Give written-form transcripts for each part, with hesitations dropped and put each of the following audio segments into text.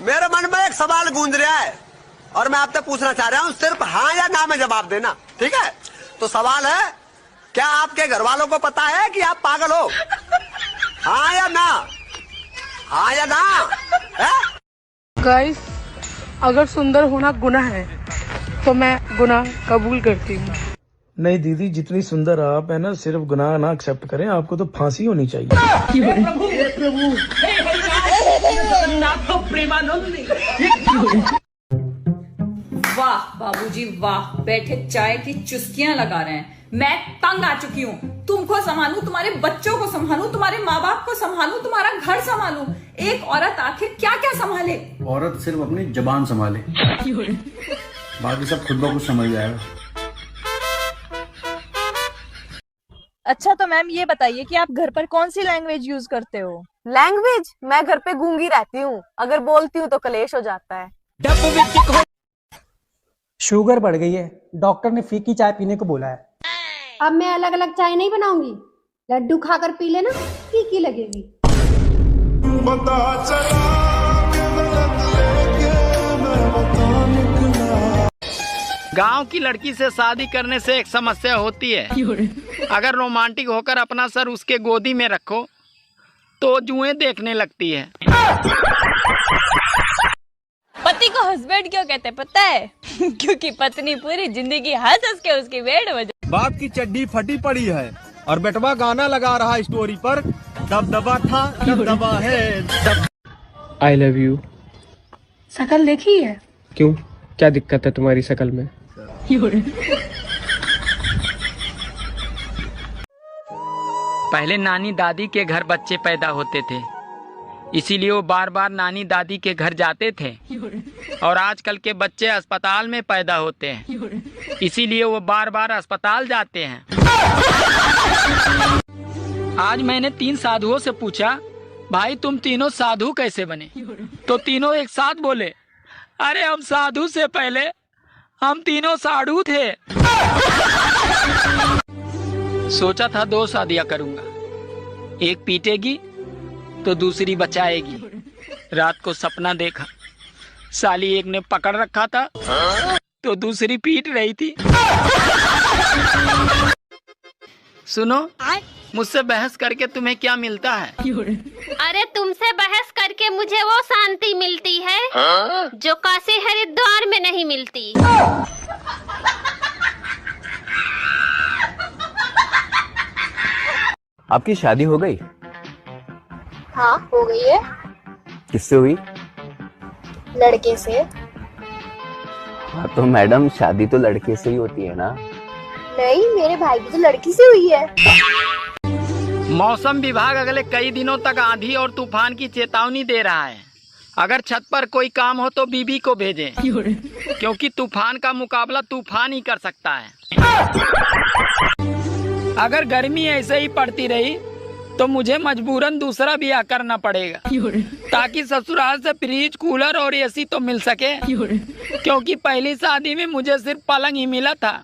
मेरे मन में एक सवाल गूंज रहा है और मैं आपसे पूछना चाह रहा हूँ, सिर्फ हाँ या ना में जवाब देना, ठीक है? तो सवाल है, क्या आपके घर वालों को पता है कि आप पागल हो? हाँ या ना? हाँ या ना? गाइस, अगर सुंदर होना गुनाह है तो मैं गुनाह कबूल करती हूँ। नहीं दीदी, जितनी सुंदर आप है ना, सिर्फ गुनाह ना एक्सेप्ट करें, आपको तो फांसी होनी चाहिए। वाह बाबूजी वाह, बैठे चाय की चुस्कियां लगा रहे हैं। मैं तंग आ चुकी हूँ। तुमको संभालूं, तुम्हारे बच्चों को संभालूं, तुम्हारे माँ बाप को संभालूं, तुम्हारा घर संभालूं। एक औरत आखिर क्या क्या संभाले? औरत सिर्फ अपनी जबान संभाले, बाकी सब खुद ब खुद समझ जाएगा। अच्छा तो मैम ये बताइए कि आप घर पर कौन सी लैंग्वेज यूज करते हो? लैंग्वेज? मैं घर पे गूंगी रहती हूँ, अगर बोलती हूँ तो कलेश हो जाता है। शुगर बढ़ गई है, डॉक्टर ने फीकी चाय पीने को बोला है। अब मैं अलग अलग चाय नहीं बनाऊंगी, लड्डू खाकर पी लेना, फीकी लगेगी। गांव की लड़की से शादी करने से एक समस्या होती है, अगर रोमांटिक होकर अपना सर उसके गोदी में रखो तो जुएं देखने लगती है। पति को हस्बैंड क्यों कहते हैं पता है? क्योंकि पत्नी पूरी जिंदगी हंस हंस के उसकी वेड़ बजा। बाप की चड्डी फटी पड़ी है और बेटवा गाना लगा रहा स्टोरी पर, दबदबा था दबदबा है। I love you. शकल देखी है? क्यों, क्या दिक्कत है तुम्हारी शकल में? पहले नानी दादी के घर बच्चे पैदा होते थे, इसीलिए वो बार बार नानी दादी के घर जाते थे। और आजकल के बच्चे अस्पताल में पैदा होते हैं, इसीलिए वो बार बार अस्पताल जाते हैं। आज मैंने 3 साधुओं से पूछा, भाई तुम तीनों साधु कैसे बने? तो तीनों एक साथ बोले, अरे हम साधु से पहले हम तीनों साधु थे। सोचा था 2 शादियां करूंगा, एक पीटेगी तो दूसरी बचाएगी। रात को सपना देखा, साली एक ने पकड़ रखा था तो दूसरी पीट रही थी। सुनो, मुझसे बहस करके तुम्हें क्या मिलता है? अरे तुमसे बहस करके मुझे वो शांति मिलती है जो काशी हरिद्वार में नहीं मिलती। आपकी शादी हो गई? हाँ हो गई है। किससे हुई? लड़के से। हाँ तो मैडम, शादी तो लड़के से ही होती है ना? नहीं, मेरे भाई की तो लड़की से हुई है। मौसम विभाग अगले कई दिनों तक आंधी और तूफान की चेतावनी दे रहा है। अगर छत पर कोई काम हो तो बीबी को भेजें, क्योंकि तूफान का मुकाबला तूफान ही कर सकता है। अगर गर्मी ऐसे ही पड़ती रही तो मुझे मजबूरन दूसरा ब्याह करना पड़ेगा, ताकि ससुराल से फ्रिज, कूलर और एसी तो मिल सके, क्योंकि पहली शादी में मुझे सिर्फ पलंग ही मिला था।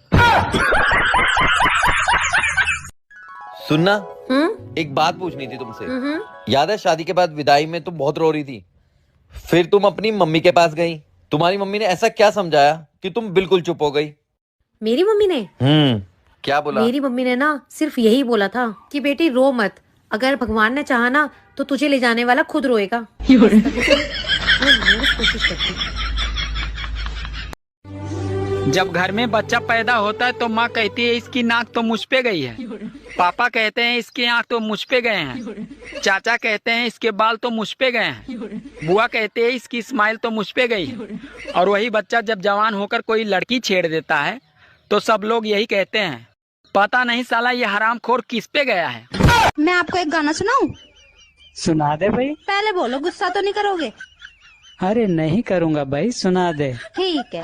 सुनना, एक बात पूछनी थी तुमसे। याद है शादी के बाद विदाई में तुम बहुत रो रही थी, फिर तुम अपनी मम्मी के पास गई। तुम्हारी मम्मी ने ऐसा क्या समझाया कि तुम बिल्कुल चुप हो गई? मेरी मम्मी ने? क्या बोला? मेरी मम्मी ने ना सिर्फ यही बोला था कि बेटी रो मत, अगर भगवान ने चाहा ना तो तुझे ले जाने वाला खुद रोएगा। जब घर में बच्चा पैदा होता है तो माँ कहती है इसकी नाक तो मुझ पे गई है, पापा कहते हैं इसकी आँख तो मुझ पे गए हैं, चाचा कहते हैं इसके बाल तो मुझ पे गए हैं, बुआ कहते हैं इसकी स्माइल तो मुझ पे गई है। और वही बच्चा जब जवान होकर कोई लड़की छेड़ देता है तो सब लोग यही कहते हैं, पता नहीं साला ये हरामखोर किस पे गया है। मैं आपको एक गाना सुनाऊं? सुना दे भाई। पहले बोलो, गुस्सा तो नहीं करोगे? अरे नहीं करूँगा भाई, सुना दे। ठीक है।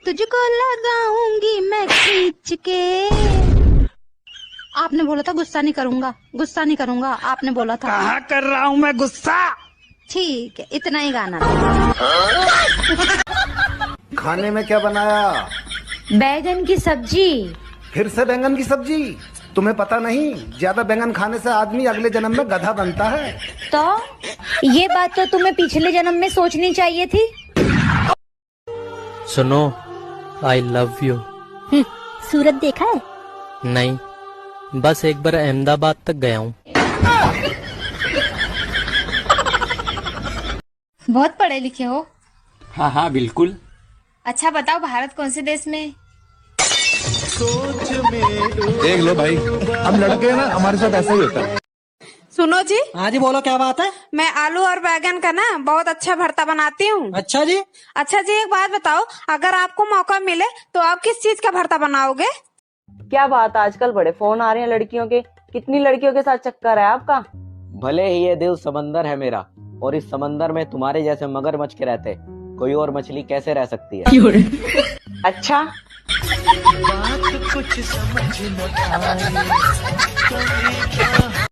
तुझको लगाऊंगी मैं खींच के। आपने बोला था गुस्सा नहीं करूंगा, गुस्सा नहीं करूंगा, आपने बोला था। कहाँ कर रहा हूँ मैं गुस्सा? ठीक है, इतना ही गाना। खाने में क्या बनाया? बैगन की सब्जी। फिर से बैंगन की सब्जी? तुम्हें पता नहीं, ज्यादा बैंगन खाने से आदमी अगले जन्म में गधा बनता है। तो ये बात तो तुम्हें पिछले जन्म में सोचनी चाहिए थी। सुनो, आई लव यू। सूरत देखा है? नहीं, बस एक बार अहमदाबाद तक गया हूँ। बहुत पढ़े लिखे हो। हाँ हाँ बिल्कुल। अच्छा बताओ, भारत कौन से देश में? देख लो भाई, हम लड़के ना, हमारे साथ ऐसा ही होता है। सुनो जी। हाँ जी, बोलो क्या बात है? मैं आलू और बैगन का ना बहुत अच्छा भरता बनाती हूँ। अच्छा जी। अच्छा जी, एक बात बताओ, अगर आपको मौका मिले तो आप किस चीज का भरता बनाओगे? क्या बात, आजकल बड़े फोन आ रहे हैं लड़कियों के। कितनी लड़कियों के साथ चक्कर है आपका? भले ही ये दिल समंदर है मेरा, और इस समंदर में तुम्हारे जैसे मगरमच्छ के रहते कोई और मछली कैसे रह सकती है? अच्छा, बात कुछ समझ न आई।